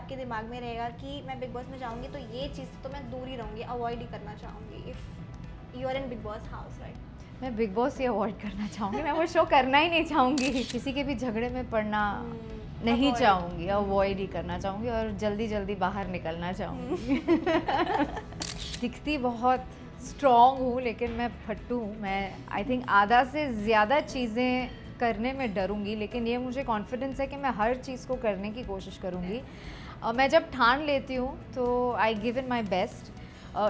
आपके दिमाग में रहेगा कि मैं बिग बॉस में जाऊंगी तो ये चीज़ तो मैं दूर ही रहूंगी, अवॉइड ही करना चाहूंगी if you are in Bigg Boss house, right? मैं बिग बॉस ही अवॉइड करना चाहूँगी, मैं वो शो करना ही नहीं चाहूँगी, किसी के भी झगड़े में पड़ना नहीं avoid. चाहूँगी, अवॉइड ही करना चाहूँगी और जल्दी जल्दी बाहर निकलना चाहूँगी। दिखती बहुत स्ट्रॉन्ग हूँ लेकिन मैं फट्टू हूँ। मैं आई थिंक आधा से ज़्यादा चीज़ें करने में डरूंगी, लेकिन ये मुझे कॉन्फिडेंस है कि मैं हर चीज़ को करने की कोशिश करूँगी। मैं जब ठान लेती हूँ तो I give in my best.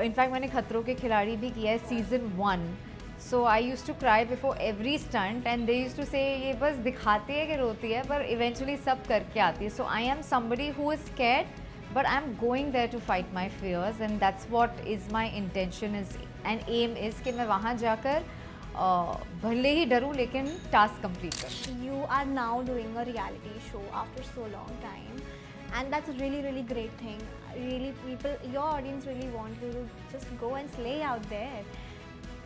In fact मैंने खतरों के खिलाड़ी भी किया है season 1। So I use to cry before every stunt and they use to say ये बस दिखाती है कि रोती है पर इवेंचुअली सब करके आती है। So I am somebody who is scared but I'm going there to fight my fears and that's what is my intention is and aim is कि मैं वहाँ जाकर भले ही डरूँ लेकिन टास्क कंप्लीट करूँ। You are now doing a reality show after so long time, and that's a really really great thing. Really, people, your audience really want you to just go and slay out there.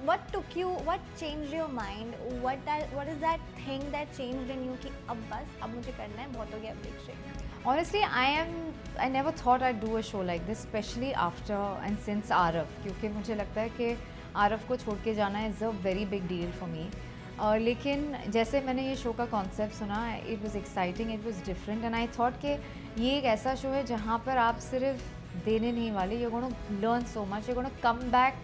What took you, what changed your mind, what is that thing that changed in you कि अब मुझे करना है, बहुत हो गया break shake? Honestly, I never thought I'd do a show like this, especially after and since Aarav, क्योंकि मुझे लगता है कि आरव को छोड़ के जाना is a very big deal for me. लेकिन जैसे मैंने ये शो का कॉन्सेप्ट सुना, it was exciting, it was different and I thought कि ये एक ऐसा शो है जहाँ पर आप सिर्फ देने नहीं वाले, you gonna learn so much, you gonna come back,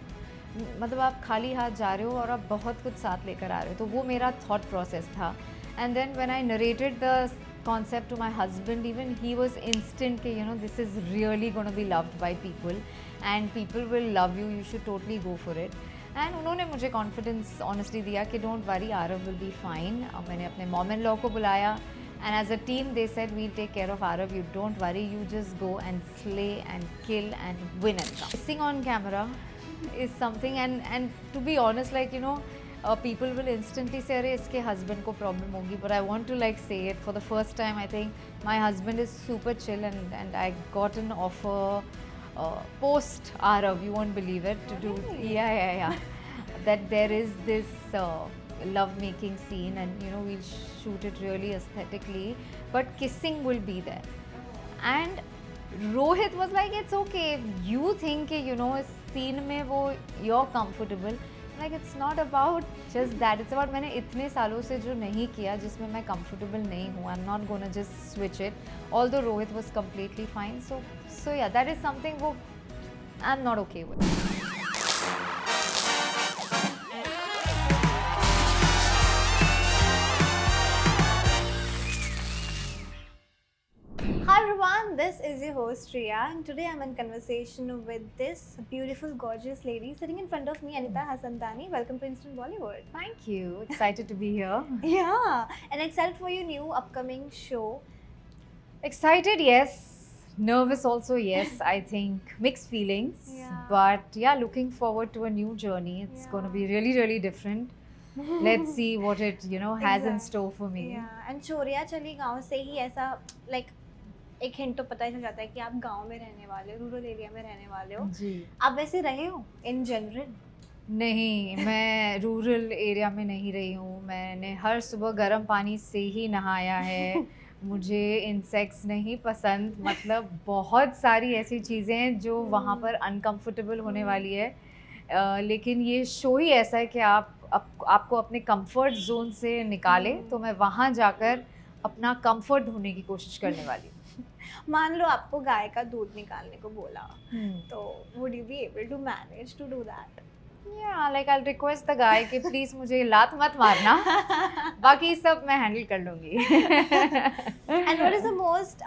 मतलब आप खाली हाथ जा रहे हो और आप बहुत कुछ साथ लेकर आ रहे हो। तो वो मेरा थॉट प्रोसेस था। And then when I narrated the concept to my husband, even he was instant कि you know this is really going to be loved by people and people will love you, you should totally go for it. And उन्होंने मुझे confidence honestly दिया कि don't worry, Arav will be fine. मैंने अपने mom in law को बुलाया and as a team they said we'll take care of Arav, you don't worry, you just go and slay and kill and win and come. Kissing on camera is something and to be honest, like you know, people will instantly say अरे इसके husband को problem होगी, but I want to like say it for the first time. I think my husband is super chill and I got an offer post Arav, you won't believe it, to do yeah that there is this love making scene and you know we'll shoot it really aesthetically but kissing will be there. And Rohit was like it's okay if you think you know इस scene में वो you're comfortable, like it's not about just that, it's about मैंने इतने सालों से जो नहीं किया जिसमें मैं comfortable नहीं हूँ, I'm not gonna just switch it, although Rohit was completely fine. So yeah, that is something वो I'm not okay with. Hi everyone, this is your host Riya and today I'm in conversation with this beautiful gorgeous lady sitting in front of me, Anita Hasantani. Welcome to Instant Bollywood. Thank you, excited to be here. Yeah, and excited for your new upcoming show. Excited, yes. Nervous also, yes. I think mixed feelings. Yeah. But yeah, looking forward to a new journey. It's going to be really, really different. Let's see what it, you know, has in store for me. Yeah, and चोरिया चली गांव से ही ऐसा like एक hint तो पता ही चल जाता है कि आप गांव में रहने वाले हो, रूरल एरिया में रहने वाले हो। जी। आप वैसे रहे हो इन जनरल? नहीं, मैं रूरल एरिया में नहीं रही हूँ। मैंने हर सुबह गर्म पानी से ही नहाया है। मुझे इंसेक्ट्स नहीं पसंद, मतलब बहुत सारी ऐसी चीज़ें हैं जो वहाँ पर अनकंफर्टेबल होने वाली है। लेकिन ये शो ही ऐसा है कि आपको अपने कंफर्ट जोन से निकाले, तो मैं वहाँ जाकर अपना कंफर्ट ढूंढने की कोशिश करने वाली हूँ। मान लो आपको गाय का दूध निकालने को बोला, तो would you be able to manage to do that? Yeah, like I'll request the guy कि प्लीज मुझे लात मत मारना, बाकी सब मैं हैंडल कर लूँगी। And what is the most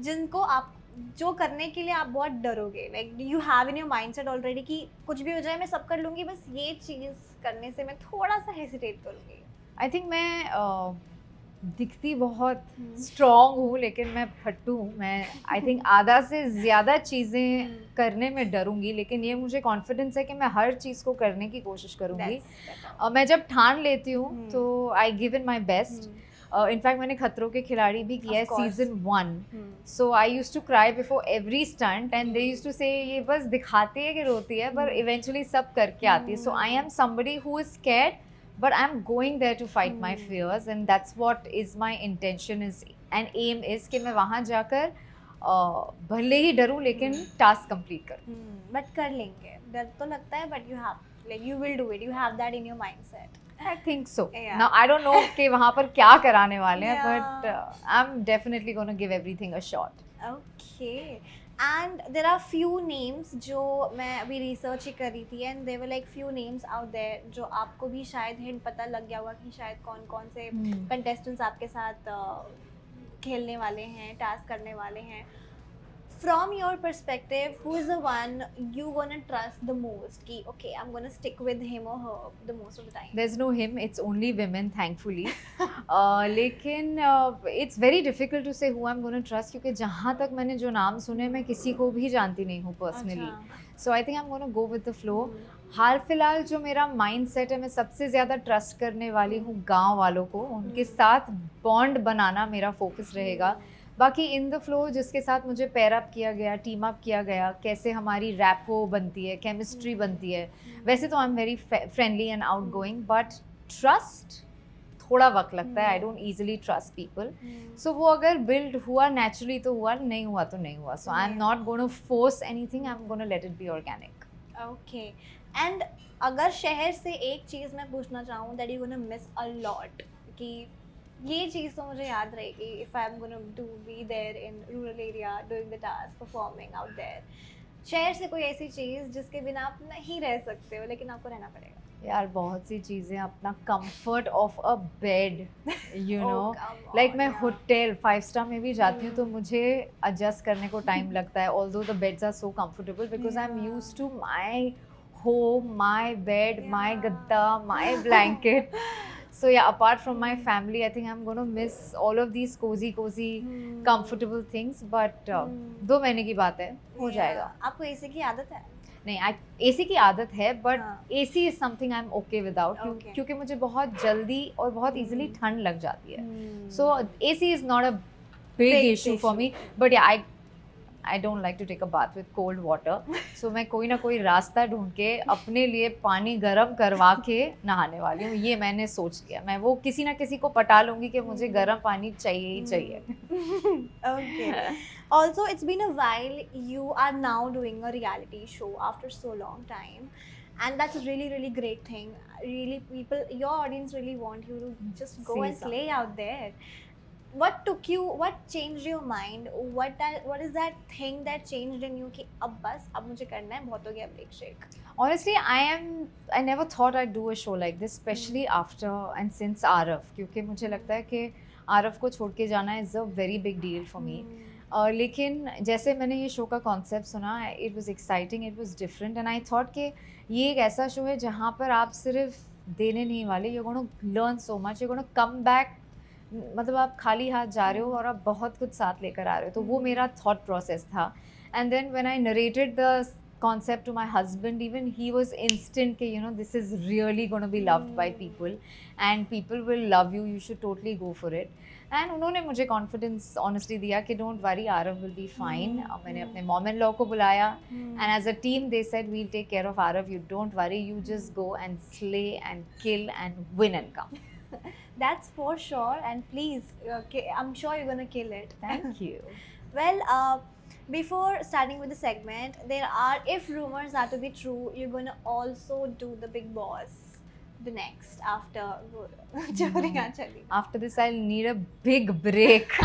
जिनको आप जो करने के लिए आप बहुत डरोगे, like you have in your mindset already कि कुछ भी हो जाए मैं सब कर लूँगी, बस ये चीज़ करने से मैं थोड़ा सा hesitate करूँगी? I think मैं दिखती बहुत स्ट्रॉन्ग हूँ लेकिन मैं फट्टू हूँ। मैं आई थिंक आधा से ज़्यादा चीज़ें करने में डरूंगी, लेकिन ये मुझे कॉन्फिडेंस है कि मैं हर चीज़ को करने की कोशिश करूँगी। मैं जब ठान लेती हूँ तो I give in my best. In fact मैंने खतरों के खिलाड़ी भी किया है season 1। So I use to cry before every stunt and they use to say ये बस दिखाती है कि रोती है पर इवेंचुअली सब करके आती है। So I am somebody who is scared but I'm going there to fight my fears and that's what is my intention is and aim is कि मैं वहाँ जाकर भले ही डरूं लेकिन टास्क कंप्लीट करूं. बट कर लेंगे, डर तो लगता है, but you have, like you will do it, you have that in your mindset. I think so. Yeah. Now I don't know कि वहाँ पर क्या कराने वाले हैं, Yeah. but I'm definitely going to give everything a shot. Okay. And there are few names जो मैं अभी रिसर्च ही कर रही थी, and there were like few names out there जो आपको भी शायद हिंट पता लग गया होगा कि शायद कौन कौन से कंटेस्टेंट्स आपके साथ खेलने वाले हैं, टास्क करने वाले हैं. From your perspective, who is the one you gonna trust the most? कि okay, I'm gonna stick with him or her the most of the time. There's no him, it's only women, thankfully. लेकिन it's very difficult to say who I'm going to trust क्योंकि जहाँ तक मैंने जो नाम सुने मैं किसी को भी जानती नहीं हूँ personally. So I think I'm going to go with the flow. हाल फिलहाल जो मेरा माइंड सेट है, मैं सबसे ज़्यादा ट्रस्ट करने वाली हूँ गांव वालों को. उनके साथ बॉन्ड बनाना मेरा फोकस रहेगा. बाकी इन द फ्लो जिसके साथ मुझे पेयर अप किया गया, टीम अप किया गया, कैसे हमारी रैपो बनती है, केमिस्ट्री बनती है. वैसे तो I am very friendly and outgoing, but trust थोड़ा वक्त लगता है. I don't easily trust people. So वो अगर बिल्ड हुआ नेचुरली तो हुआ, नहीं हुआ तो नहीं हुआ. So I am not gonna force anything, I am gonna let it be organic. Okay. And अगर शहर से एक चीज़ मैं पूछना चाहूँ that you gonna miss a lot, कि ये चीज़ तो मुझे याद रहेगी if I am gonna do be there in rural area doing the task, performing out there. शहर से कोई ऐसी चीज़ जिसके बिना आप नहीं रह सकते हो लेकिन आपको रहना पड़ेगा. यार बहुत सी चीज़ें, अपना comfort of a bed, you know. Like मैं होटल 5 स्टार में भी जाती हूँ तो मुझे एडजस्ट करने को टाइम लगता है. Although the beds are so comfortable because I am used to my home, my bed, my gadda, my blanket. So yeah, apart from my family, I think I'm going to miss all of these cozy, comfortable things. But 2 महीने की बात है, हो जाएगा. आपको AC की आदत है? नहीं, एसी की आदत है, but AC is something I am okay without, क्योंकि मुझे बहुत जल्दी और बहुत इजीली ठंड लग जाती है. So AC is not a big issue for me. But yeah I don't like to take a bath with cold water. So मैं कोई ना कोई रास्ता ढूंढ के अपने लिए पानी गर्म करवा के नहाने वाली हूँ. ये मैंने सोच लिया. मैं वो किसी ना किसी को पटा लूँगी कि मुझे गर्म पानी चाहिए ही चाहिए. Okay. Also, it's been a while. You are now doing a reality show after so long time. And that's a really, really great thing. Really, people, your audience really want you to just go and slay out there. What took you, what changed your mind, what is that thing that changed in you कि अब बस, अब मुझे करना है, बहुत हो गया break shake? Honestly, I never thought I'd do a show like this, especially after and since Arav, क्योंकि मुझे लगता है कि आरव को छोड़ के जाना is a very big deal for me. लेकिन जैसे मैंने ये शो का कॉन्सेप्ट सुना, it was exciting, it was different, and I thought कि ये एक ऐसा शो है जहाँ पर आप सिर्फ देने नहीं वाले, you're going to learn so much, you're going to come back. मतलब आप खाली हाथ जा रहे हो और आप बहुत कुछ साथ लेकर आ रहे हो. तो वो मेरा थॉट प्रोसेस था. And then when I narrated the concept to my husband, even he was instant कि you know this is really gonna be loved by people and people will love you, you should totally go for it. And उन्होंने मुझे confidence honestly दिया कि don't worry, Aarav will be fine. मैंने अपने mom in law को बुलाया and as a team they said we'll take care of Aarav, you don't worry, you just go and slay and kill and win and come. That's for sure, and please, I'm sure you're gonna kill it. Thank you. Well, before starting with the segment, there are, if rumors are to be true, you're gonna also do the Big Boss, the next after Choriyan Chali. After this, I'll need a big break.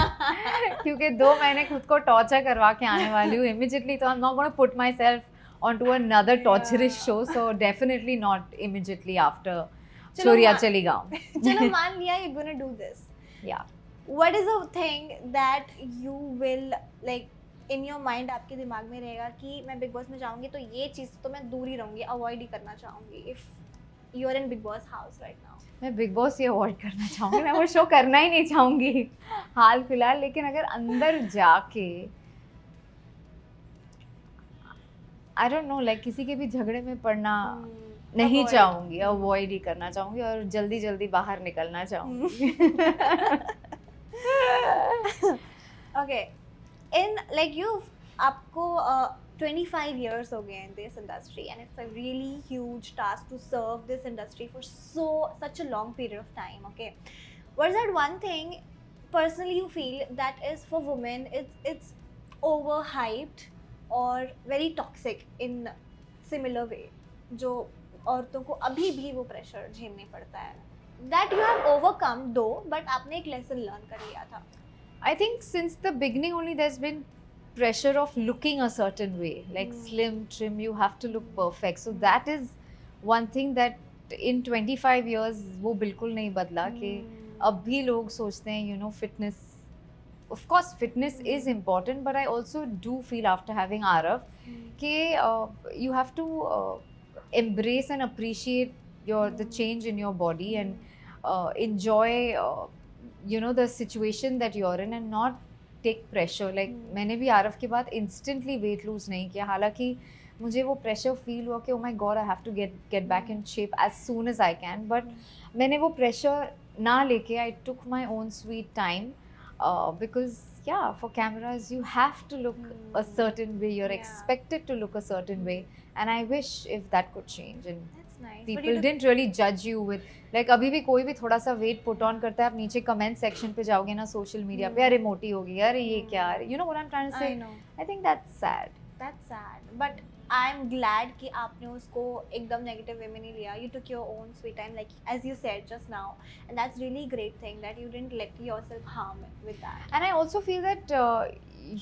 क्योंकि 2 महीने खुद को torture करवा के आने वाली हूँ immediately, तो I'm not gonna put myself onto another torturous show. So definitely not immediately after चोरिया चली गाँव. चलो मान लिया you're gonna do this. Yeah. What is the thing that you will like in your mind, आपके दिमाग में रहेगा कि मैं बिग बॉस में जाऊंगी तो ये चीज़ तो मैं दूर ही रहूंगी, अवॉइड ही करना चाहूंगी if you are in Big Boss house right now? मैं बिग बॉस ही अवॉइड करना चाहूँगी. मैं वो शो करना ही नहीं चाहूँगी हाल फिलहाल. लेकिन अगर अंदर जाके आई डोंट नो, लाइक किसी के भी झगड़े में पड़ना नहीं चाहूँगी, अवॉइड ही करना चाहूँगी और जल्दी जल्दी बाहर निकलना चाहूँगी. Okay, in like आपको 25 years हो गए in this industry, and it's a really huge task to serve this industry for such a long period of time. Okay, what is that one thing personally you feel that is for women, it's over hyped और very toxic in similar way, जो औरतों को अभी भी वो pressure झेलने पड़ता है, दैट यू हैव ओवरकम दो, बट आपने एक लेसन लर्न कर लिया था? I think since the beginning only there's been pressure of looking a certain way, like slim, trim, you have to look perfect. So that is one thing that in 25 years वो बिल्कुल नहीं बदला कि अब भी लोग सोचते हैं, you know, fitness. Of course, fitness is important, but I also do feel after having Arav कि you have to embrace and appreciate the change in your body and enjoy you know the situation that you're in and not take pressure. Like मैंने भी आरव के बाद instantly weight lose नहीं किया, हालांकि मुझे वो pressure feel हुआ कि oh my god I have to get back in shape as soon as I can, but मैंने वो pressure ना लेके I took my own sweet time because yeah, for cameras you have to look a certain way, you're expected to look a certain way, and I wish if that could change and That's nice. people didn't really judge you with like अभी भी कोई भी थोड़ा सा weight put on करता है, आप नीचे comment section पे जाओगे ना social media पे, अरे मोटी हो गई, अरे ये क्या, you know what I'm trying to say? I know. I think that's sad. That's sad, but I'm glad कि आपने उसको एकदम negative way में नहीं लिया. You took your own sweet time, like as you said just now, and that's really great thing that you didn't let yourself harm with that. And I also feel that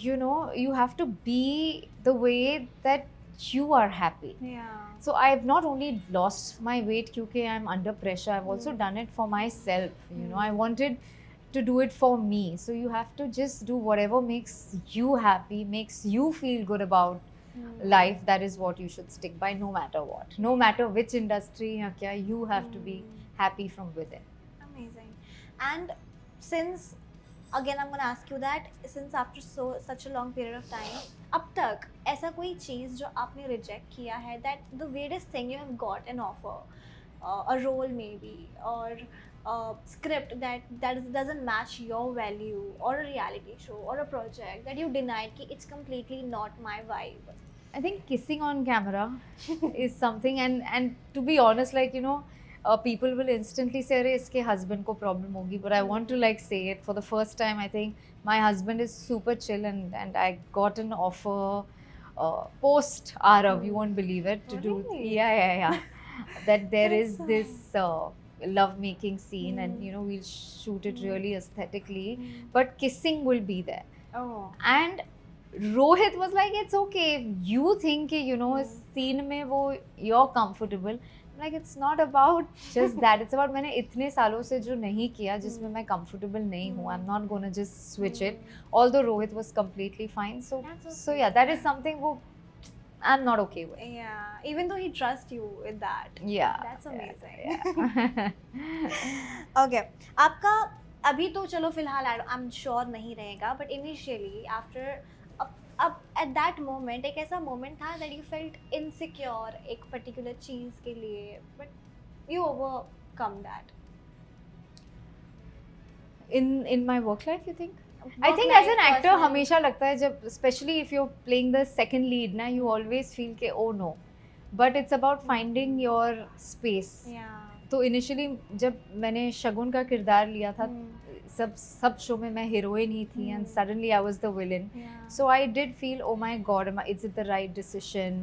you know you have to be the way that you are happy. Yeah. So I've not only lost my weight because I'm under pressure, I've also done it for myself. You know, I wanted to do it for me. So you have to just do whatever makes you happy, makes you feel good about life. That is what you should stick by, no matter what, no matter which industry ya kya, you have to be happy from within. Amazing. And since again I'm gonna ask you that, since after such a long period of time, अब तक ऐसा कोई चीज़ जो आपने reject किया है, that the weirdest thing you have got an offer, a role maybe, or a script that doesn't match your value, or a reality show or a project that you denied कि it's completely not my vibe? I think kissing on camera is something, and to be honest, like you know, people will instantly say, "अरे इसके husband को problem होगी," but I want to like say it for the first time. I think my husband is super chill, and I got an offer post Arav. You won't believe it. To do yeah. That there is this love making scene, and you know we'll shoot it really aesthetically, but kissing will be there. Oh. And Rohit was like, it's okay if you think you know इस scene में वो you're comfortable. Like it's not about just that. It's about मैंने इतने सालों से जो नहीं किया जिसमें मैं comfortable नहीं हूँ. I'm not gonna just switch it. Although Rohit was completely fine. So yeah, that is something वो I'm not okay with. Yeah, even though he trusts you with that. Yeah. That's amazing. Yeah. Okay, आपका अभी तो चलो फिलहाल I'm sure नहीं रहेगा, but initially after अब at that moment एक ऐसा moment था that you felt insecure एक particular चीज़ के लिए, but you overcome that. In my work life, you think? I Work think life, as an actor personal. हमेशा लगता है जब especially if you're playing the second lead ना, you always feel के oh no, but it's about finding your space. Yeah. तो initially जब मैंने शगुन का किरदार लिया था, सब शो में मैं हीरोइन ही थी, and suddenly I was the villain. Yeah. So I did feel oh my god, is it the right decision?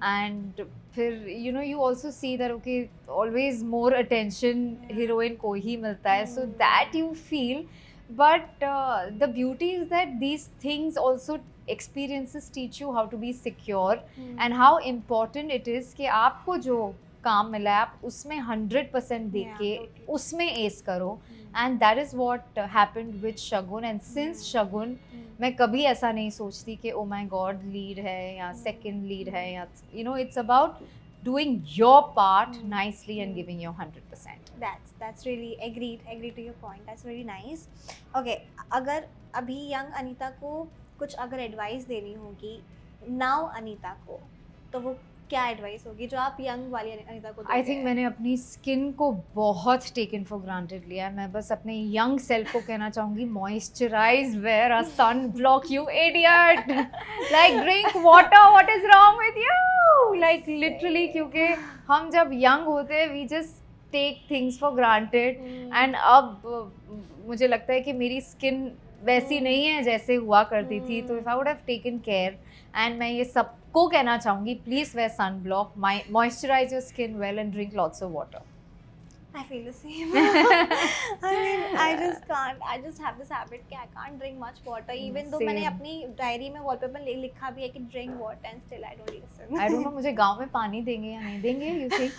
And फिर you know you also see that okay always more attention heroine को ही मिलता है, so that you feel. But the beauty is that these things also experiences teach you how to be secure and how important it is कि आपको जो काम मिला है आप उसमें 100% दे के उसमें एस करो. And that is what happened with Shagun. And since Shagun, मैं कभी ऐसा नहीं सोचती कि oh my god lead है या second lead है या you know it's about doing your part nicely and giving your 100%. That's really agreed to your point. That's very nice. Okay, अगर अभी young अनीता को कुछ अगर एडवाइस देनी होगी now अनीता को, तो वो क्या एडवाइस होगी जो आप यंग वाली अनीता को दोगे? आई थिंक मैंने अपनी स्किन को बहुत टेकन फॉर ग्रांटेड लिया है. मैं बस अपने यंग सेल्फ को कहना चाहूँगी moisturise, wear a sunblock you idiot, like drink water, what is wrong with you, like literally. क्योंकि हम जब यंग होते हैं we just take things for granted, and अब मुझे लगता है कि मेरी स्किन वैसी नहीं है जैसे हुआ करती थी. तो if I would have taken care, and मैं ये सबको कहना चाहूँगी, please wear sunblock, moisturize your skin well and drink lots of water. I feel the same. I mean, I just can't. I just have this habit कि I can't drink much water. Even though मैंने Same. अपनी diary में wallpaper लिखा भी है कि drink water and still I don't listen. I don't know मुझे गांव में पानी देंगे या नहीं देंगे, you see?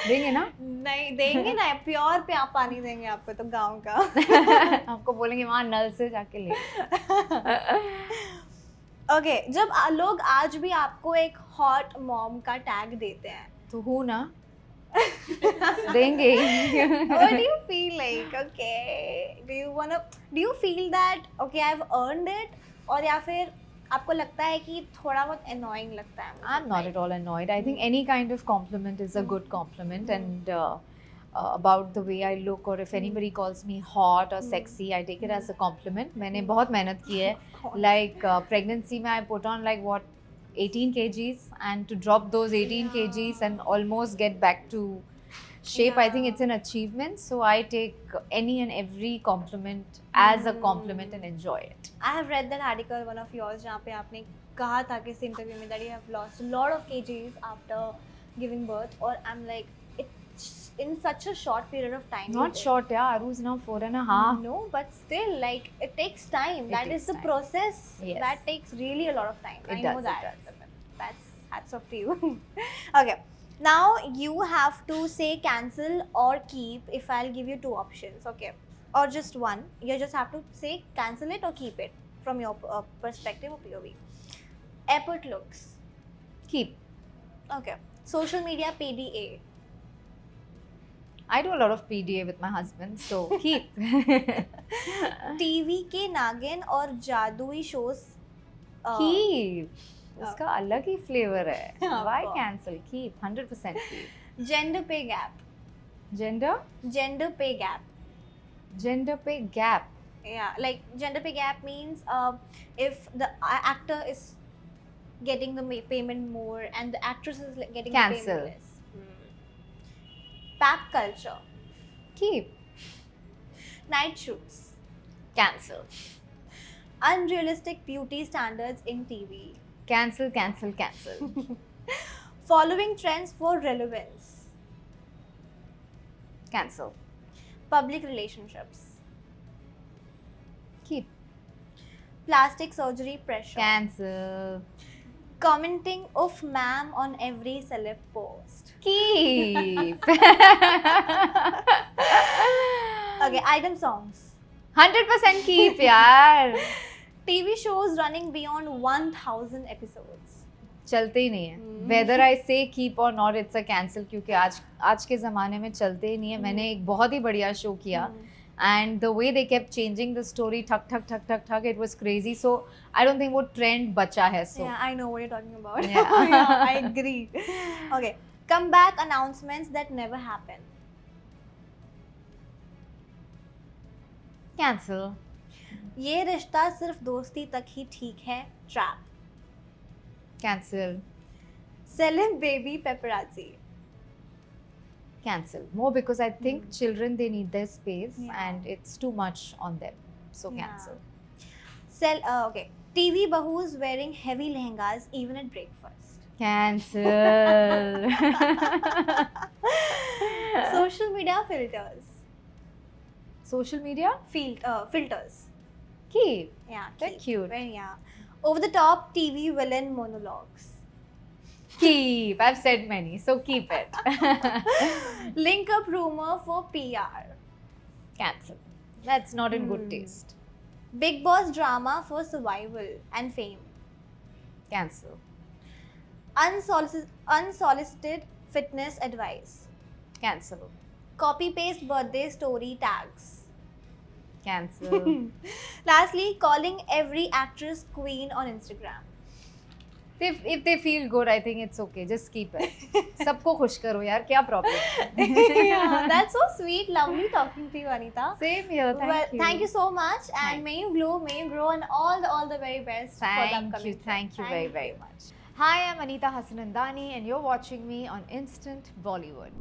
देंगे ना? नहीं देंगे ना, प्योर पे आप पानी देंगे आपको तो गांव का. आपको बोलेंगे वहाँ नल से जाके ले. Okay, जब लोग आज भी आपको एक hot mom का tag देते हैं, तो हूँ ना? देंगे. what do you feel like? Okay, do you feel that okay I've earned it, और या फिर आपको लगता है कि थोड़ा बहुत annoying लगता है? I'm not at all annoyed. I think any kind of compliment is a good compliment, and about the way I look, or if anybody calls me hot or sexy, I take it as a compliment. मैंने बहुत मेहनत की है. Like pregnancy में I put on like what 18 kgs, and to drop those 18 kgs and almost get back to shape, I think it's an achievement. So I take any and every compliment as a compliment and enjoy it. I have read that article, one of yours, जहाँ पे आपने कहा था किसी interview में that you have lost a lot of kgs after giving birth, or I'm like it's in such a short period of time. Not short, yeah. Aru's now 4.5. No, but still, like it takes time. It That takes is the time. process. Yes. That takes really a lot of time. It I does, know it that. does. That's hats off to you. Okay. Now you have to say cancel or keep if I'll give you two options. Okay. Or just one. You just have to say cancel it or keep it from your perspective or POV. Airport looks. Keep. Okay. Social media PDA. I do a lot of PDA with my husband, so keep. TV के नागिन और जादुई shows Keep. उसका अलग ही flavor है. Of Why course. cancel? Keep. 100% keep. Gender पे gap. Gender? Gender pay gap. Gender pay gap. Yeah, like gender pay gap means if the actor is getting the payment more and the actress is getting the Cancel. payment less. Pack culture. Keep. Night shoots. Cancel. Unrealistic beauty standards in TV. Cancel, cancel, cancel. Following trends for relevance. Cancel. Public relationships. Keep. Plastic surgery pressure. Cancel. Commenting of ma'am on every celeb post. Keep. Okay, item songs. 100% keep, यार. TV shows running beyond 1000 episodes. चलते ही नहीं है. Whether I say keep or not, it's a cancel, क्योंकि आज के ज़माने में चलते ही नहीं है. मैंने एक बहुत ही बढ़िया शो किया, and the way they kept changing the story, ठक, it was crazy. So I don't think वो trend बचा है. So Yeah, I know what you're talking about. Yeah. Yeah, I agree. Okay, comeback announcements that never happen. cancel. ये रिश्ता सिर्फ दोस्ती तक ही ठीक है. Trap. Cancel. Celeb baby paparazzi. Cancel. More because I think children, they need their space, Yeah. and it's too much on them. So Yeah. cancel. Okay. TV bahus wearing heavy lehengas even at breakfast. Cancel. Social media filters. Social media? Filters. Keep. Yeah, They're cute. Yeah. Over the top TV villain monologues. Keep. I've said many, so keep it. Link up rumor for PR. Cancel. That's not in good taste. Big Boss drama for survival and fame. Cancel. Unsolicited fitness advice. Cancel. Copy paste birthday story tags. Cancel. Lastly, calling every actress queen on Instagram. If they feel good, I think it's okay. Just keep it. सबको खुश करो यार, क्या problem? Yeah, that's so sweet. Lovely talking to you, Anita. Same here. Thank you. Thank you so much, and Thanks. may you glow, may you grow, and all the very best for the Thank upcoming you. show. Thank you very much. Hi, I'm Anita Hassanandani, and you're watching me on Instant Bollywood.